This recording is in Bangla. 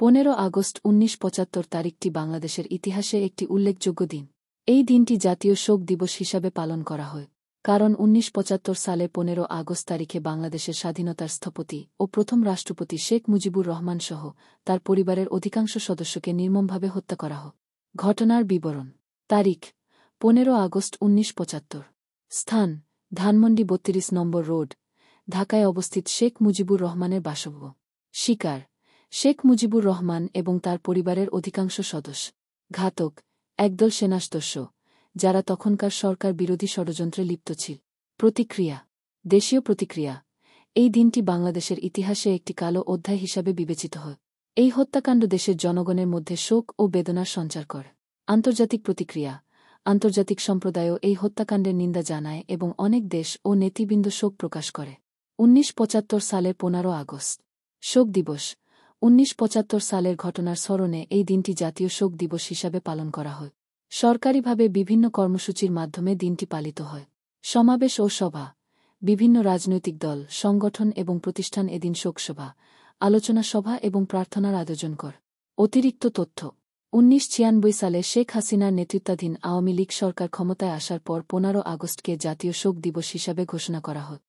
15 আগস্ট 1975 তারিখটি বাংলাদেশের ইতিহাসে একটি উল্লেখযোগ্য দিন। এই দিনটি জাতীয় শোক দিবস হিসাবে পালন করা হয়, কারণ 1975 সালে 15 আগস্ট তারিখে বাংলাদেশের স্বাধীনতার স্থপতি ও প্রথম রাষ্ট্রপতি শেখ মুজিবুর রহমান সহ তার পরিবারের অধিকাংশ সদস্যকে নির্মমভাবে হত্যা করা হয়। ঘটনার বিবরণ: তারিখ 15 আগস্ট 1975। স্থান: ধানমন্ডি 32 নম্বর রোড, ঢাকায় অবস্থিত শেখ মুজিবুর রহমানের বাসভবন। শিকার: শেখ মুজিবুর রহমান এবং তার পরিবারের অধিকাংশ সদস্য। ঘাতক: একদল সেনাসদস্য, যারা তখনকার সরকার বিরোধী ষড়যন্ত্রে লিপ্ত ছিল। প্রতিক্রিয়া: দেশীয় প্রতিক্রিয়া: এই দিনটি বাংলাদেশের ইতিহাসে একটি কালো অধ্যায় হিসাবে বিবেচিত হয়। এই হত্যাকাণ্ড দেশের জনগণের মধ্যে শোক ও বেদনার সঞ্চার করে। আন্তর্জাতিক প্রতিক্রিয়া: আন্তর্জাতিক সম্প্রদায়ও এই হত্যাকাণ্ডের নিন্দা জানায় এবং অনেক দেশ ও নেতৃবৃন্দ শোক প্রকাশ করে। 1975 সালের 15 আগস্ট শোক দিবস: 1975 সালের ঘটনার স্মরণে এই দিনটি জাতীয় শোক দিবস হিসাবে পালন করা হয়। সরকারিভাবে বিভিন্ন কর্মসূচির মাধ্যমে দিনটি পালিত হয়। সমাবেশ ও সভা: বিভিন্ন রাজনৈতিক দল, সংগঠন এবং প্রতিষ্ঠান এদিন শোকসভা, আলোচনা সভা এবং প্রার্থনার আয়োজন করে। অতিরিক্ত তথ্য: 1996 সালে শেখ হাসিনার নেতৃত্বাধীন আওয়ামী লীগ সরকার ক্ষমতায় আসার পর 15 আগস্টকে জাতীয় শোক দিবস হিসাবে ঘোষণা করা হয়।